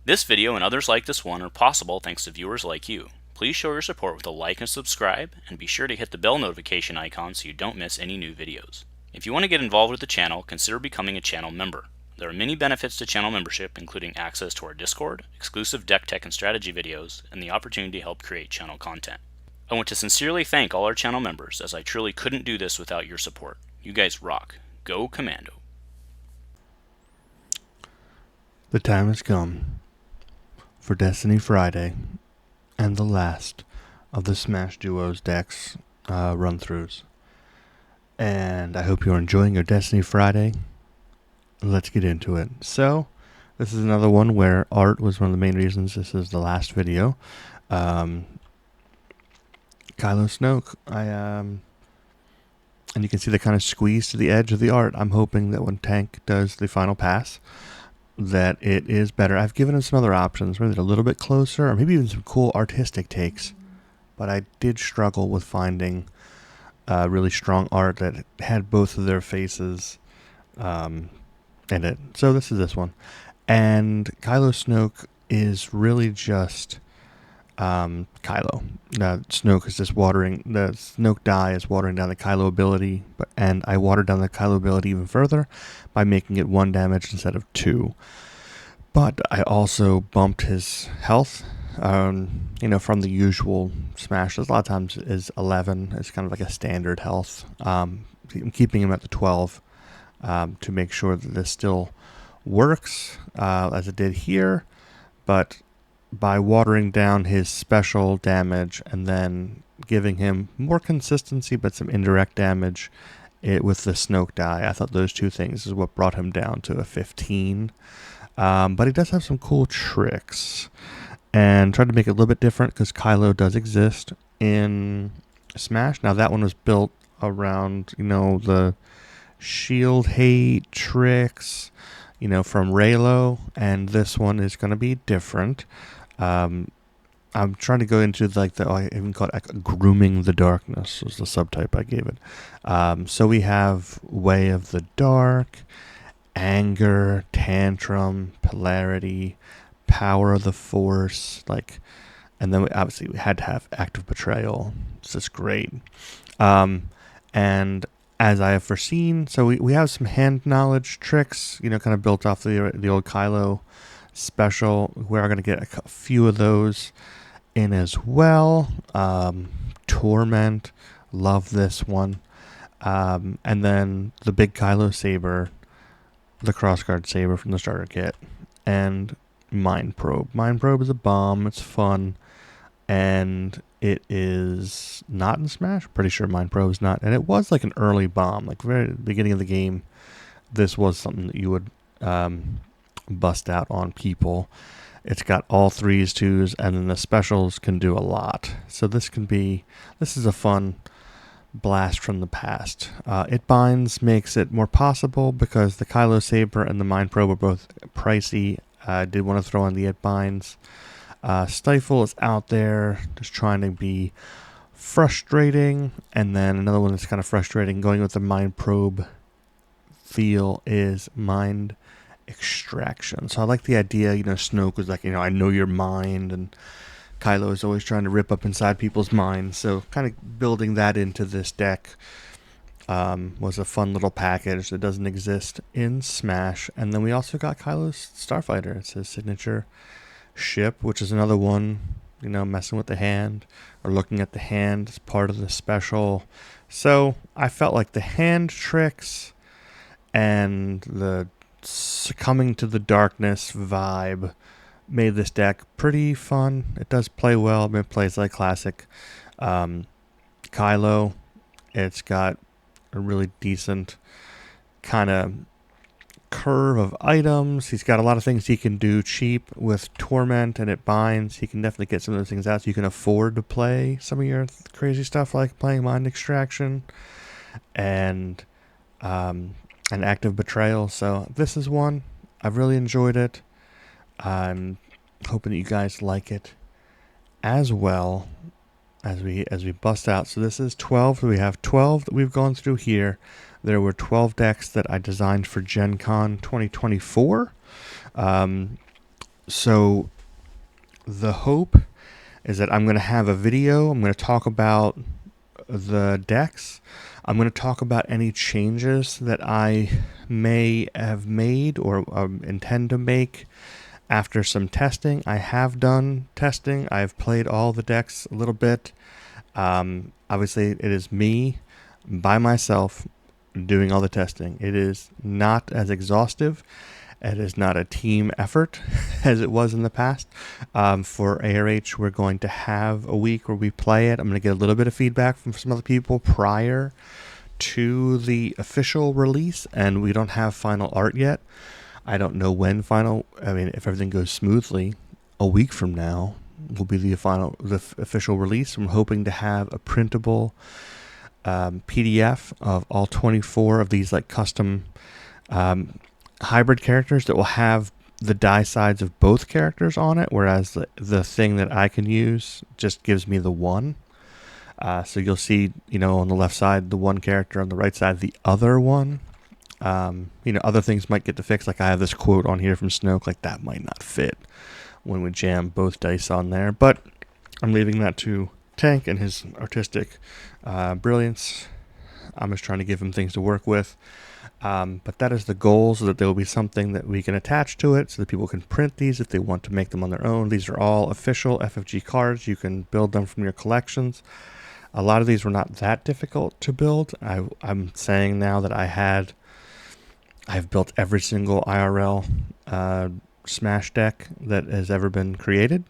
This video and others like this one are possible thanks to viewers like you. Please show your support with a like and subscribe, and be sure to hit the bell notification icon so you don't miss any new videos. If you want to get involved with the channel, consider becoming a channel member. There are many benefits to channel membership, including access to our Discord, exclusive deck tech and strategy videos, and the opportunity to help create channel content. I want to sincerely thank all our channel members, as I truly couldn't do this without your support. You guys rock. Go Commando. The time has come for Destiny Friday and the last of the Smash Duos decks run-throughs. And I hope you're enjoying your Destiny Friday. Let's get into it. So, this is another one where art was one of the main reasons this is the last video. Kylo Snoke. And you can see the kind of squeeze to the edge of the art. I'm hoping that when Tank does the final pass, that it is better. I've given him some other options, maybe a little bit closer, or maybe even some cool artistic takes. But I did struggle with finding really strong art that had both of their faces in it. So this is this one. And Kylo Snoke is really just Kylo. Snoke is just watering, the Snoke die is watering down the Kylo ability, and I watered down the Kylo ability even further by making it 1 damage instead of 2. But I also bumped his health, from the usual Smash. A lot of times is 11. It's kind of like a standard health. I'm keeping him at the 12 to make sure that this still works as it did here, but by watering down his special damage and then giving him more consistency but some indirect damage with the Snoke die, I thought those two things is what brought him down to a 15. But he does have some cool tricks, and tried to make it a little bit different because Kylo does exist in Smash. Now that one was built around, the shield hate tricks, from Raylo, and this one is going to be different. I'm trying to go into I even call it grooming the darkness was the subtype I gave it. So we have Way of the Dark, Anger, Tantrum, Polarity, Power of the Force, and then obviously we had to have Active Betrayal. This is great. And as I have foreseen, so we have some hand knowledge tricks, kind of built off the old Kylo special. We are going to get a few of those in as well. Torment, love this one. And then the big Kylo saber, the crossguard saber from the starter kit, and Mind Probe. Mind Probe is a bomb. It's fun, and it is not in Smash. Pretty sure Mind Probe is not, and it was like an early bomb, like very beginning of the game. This was something that you would bust out on people. It's got all 3s, 2s, and then the specials can do a lot. So this is a fun blast from the past. It binds makes it more possible because the Kylo saber and the Mind Probe are both pricey. I did want to throw on the It binds. Stifle is out there, just trying to be frustrating. And then another one that's kind of frustrating, going with the Mind Probe feel, is Mind Extraction. So I like the idea, Snoke was like, I know your mind, and Kylo is always trying to rip up inside people's minds. So kind of building that into this deck was a fun little package that doesn't exist in Smash. And then we also got Kylo's Starfighter. It's his signature ship, which is another one, messing with the hand or looking at the hand as part of the special. So I felt like the hand tricks and the succumbing to the darkness vibe made this deck pretty fun. It does play well. It plays like classic Kylo. It's got a really decent kind of curve of items. He's got a lot of things he can do cheap with Torment, and it binds. He can definitely get some of those things out so you can afford to play some of your crazy stuff like playing Mind Extraction and an Active Betrayal. So this is one. I've really enjoyed it. I'm hoping that you guys like it as well as we bust out. So this is 12. We have 12 that we've gone through here. There were 12 decks that I designed for Gen Con 2024. So the hope is that I'm going to have a video. I'm going to talk about the decks. I'm going to talk about any changes that I may have made or intend to make after some testing. I have done testing. I've played all the decks a little bit. Obviously, it is me by myself doing all the testing. It is not as exhaustive. It is not a team effort as it was in the past. For ARH, we're going to have a week where we play it. I'm going to get a little bit of feedback from some other people prior to the official release, and we don't have final art yet. I don't know when if everything goes smoothly, a week from now will be the official release. I'm hoping to have a printable PDF of all 24 of these like custom hybrid characters that will have the die sides of both characters on it, whereas the thing that I can use just gives me the one. So you'll see, on the left side, the one character, on the right side, the other one. Other things might get to fix. Like I have this quote on here from Snoke, like that might not fit when we jam both dice on there. But I'm leaving that to Tank and his artistic brilliance. I'm just trying to give him things to work with. But that is the goal, so that there will be something that we can attach to it so that people can print these if they want to make them on their own. These are all official FFG cards. You can build them from your collections. A lot of these were not that difficult to build. I'm saying now that I've built every single IRL Smash deck that has ever been created.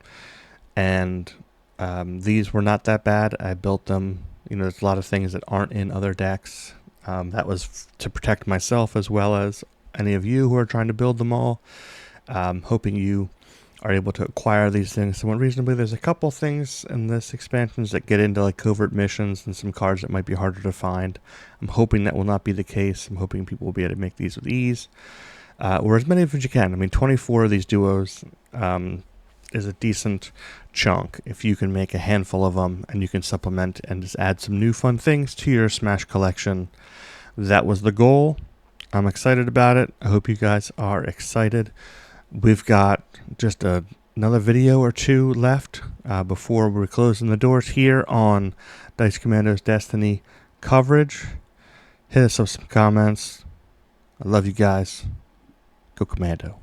And these were not that bad. I built them. There's a lot of things that aren't in other decks. That was to protect myself as well as any of you who are trying to build them all. Hoping you are able to acquire these things somewhat reasonably. There's a couple things in this expansions that get into like covert missions and some cards that might be harder to find. I'm hoping that will not be the case. I'm hoping people will be able to make these with ease. Or as many of as you can. 24 of these duos is a decent chunk if you can make a handful of them and you can supplement and just add some new fun things to your Smash collection. That was the goal. I'm excited about it. I hope you guys are excited. We've got just another video or two left before we're closing the doors here on Dice Commando's Destiny coverage. Hit us up some comments. I love you guys. Go Commando.